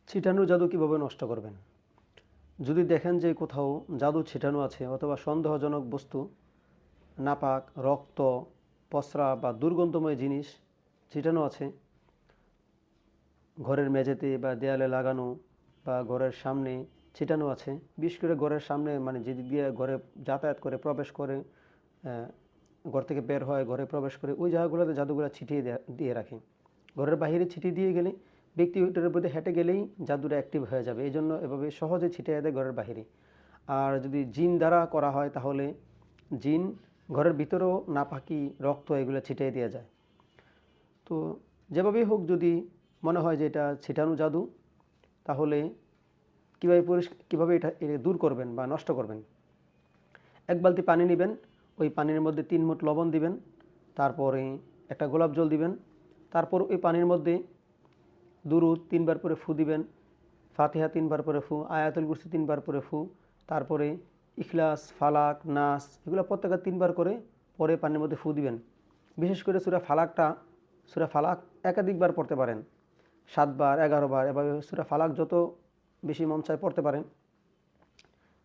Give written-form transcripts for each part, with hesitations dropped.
ছিটানো জাদু কিভাবে নষ্ট করবেন? যদি দেখেন যে কোথাও জাদু ছিটানো আছে অথবা সন্দেহজনক বস্তু, নাপাক, রক্ত, পসরা বা দুর্গন্ধময় জিনিস ছিটানো আছে ঘরের মেঝেতে বা দেয়ালে লাগানো বা ঘরের সামনে ছিটানো আছে, বিশেষ করে ঘরের সামনে মানে যেদিক দিয়ে ঘরে যাতায়াত করে প্রবেশ করে, ঘর থেকে বের হয় ঘরে প্রবেশ করে, ওই জায়গাগুলোতে জাদুগুলো ছিটিয়ে দিয়ে রাখে। ঘরের বাইরে ছিটিয়ে দিয়ে গেলে ব্যক্তি ওইটার প্রতি হেঁটে গেলেই জাদুটা অ্যাক্টিভ হয়ে যাবে, এই জন্য এভাবে সহজে ছিটিয়ে দেয় ঘরের বাইরে। আর যদি জিন দ্বারা করা হয় তাহলে জিন ঘরের ভিতরেও নাপাকি, রক্ত এগুলো ছিটিয়ে দেওয়া যায়। তো যেভাবেই হোক, যদি মনে হয় যে এটা ছিটানো জাদু, তাহলে কীভাবে এটা দূর করবেন বা নষ্ট করবেন? এক বালতি পানি নেবেন, ওই পানির মধ্যে 3 মুঠ লবণ দিবেন, তারপরে একটা গোলাপ জল দিবেন, তারপর ওই পানির মধ্যে দুরুদ 3 বার করে ফু দিবেন, ফাতিহা 3 বার করে ফু, আয়াতুল কুরসি 3 বার করে ফু, তারপরে ইখলাস, ফালাক, নাস এগুলো প্রত্যেকটা 3 বার করে পরে পানির মধ্যে ফু দিবেন। বিশেষ করে সূরা ফালাক একাধিকবার পড়তে পারেন, 7 বার, 11 বার, এভাবে সূরা ফালাক যত বেশি মন চায় পড়তে পারেন,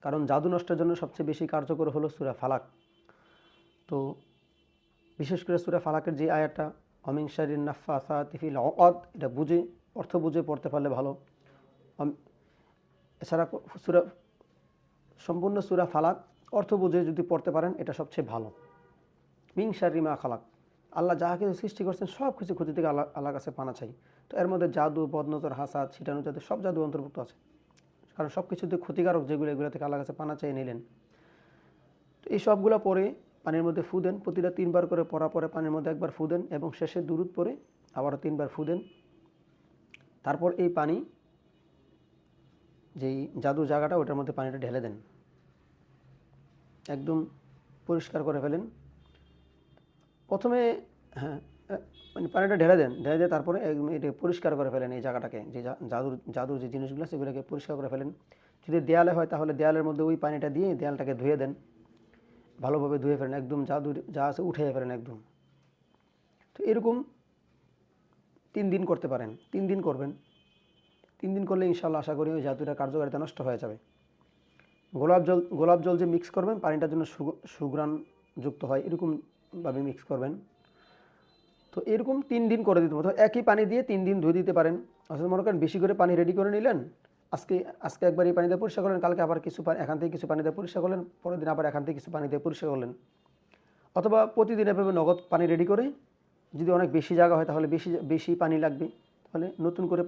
কারণ জাদু নষ্টের জন্য সবচেয়ে বেশি কার্যকর হলো সূরা ফালাক। তো বিশেষ করে সূরা ফালাকের যে আয়াতটা, অমিন শারিন নাফাসাতি ফিল উকদ, এটা বুঝে, অর্থ বুঝে পড়তে পারলে ভালো। এছাড়া সম্পূর্ণ সূরা ফালাক অর্থ বুঝে যদি পড়তে পারেন, এটা সবচেয়ে ভালো। মিন শাররি মা খালাক, আল্লাহ যাহা কিছু সৃষ্টি করছেন সব কিছু ক্ষতি থেকে আল্লাহর কাছে পানা চাই। তো এর মধ্যে জাদু, বদনজর, হাসাদ, ছিটানো জাদু, সব জাদু অন্তর্ভুক্ত আছে, কারণ সব কিছুতে ক্ষতিকারক যেগুলো, এগুলো থেকে আল্লাহর কাছে পানা চাই নিলেন। তো এই সবগুলো পরে পানির মধ্যে ফু দেন, প্রতিটা 3 বার করে পড়া পরে পানির মধ্যে একবার ফু দেন এবং শেষে দুরুদ পরে আবারও 3 বার ফু দেন। তারপর এই পানি, যেই জাদু জায়গাটা, ওটার মধ্যে পানিটা ঢেলে দেন, একদম পরিষ্কার করে ফেলেন। প্রথমে হ্যাঁ, মানে পানিটা ঢেলে দিয়ে তারপরে এটা পরিষ্কার করে ফেলেন এই জায়গাটাকে, যে জাদুর যে জিনিসগুলো সেগুলোকে পরিষ্কার করে ফেলেন। যদি দেয়ালে হয় তাহলে দেয়ালের মধ্যে ওই পানিটা দিয়ে দেয়ালটাকে ধুয়ে দেন, ভালোভাবে ধুয়ে ফেলেন, একদম জাদু যা আছে উঠে ফেলেন একদম। তো এরকম 3 দিন করতে পারেন, 3 দিন করবেন। 3 দিন করলে ইনশাআল্লাহ আশা করি ওই জাদুটার কার্যকারিতা নষ্ট হয়ে যাবে। গোলাপ জল যে মিক্স করবেন, পানিটার জন্য সুঘ্রাণ যুক্ত হয়, এরকমভাবে মিক্স করবেন। তো এরকম 3 দিন করে দিতে হবে। একই পানি দিয়ে 3 দিন ধুয়ে দিতে পারেন। অর্থাৎ মনে করেন বেশি করে পানি রেডি করে নিলেন, আজকে একবার এই পানি দিয়ে পরিষ্কার করলেন, কালকে আবার এখান থেকে কিছু পানি দিয়ে পরিষ্কার করলেন, পরের দিন আবার এখান থেকে কিছু পানি দিয়ে পরিষ্কার করলেন। অথবা প্রতিদিন এভাবে নগদ পানি রেডি করে, যদি অনেক বেশি জায়গা হয় তাহলে বেশি পানি লাগবে, তাহলে নতুন করে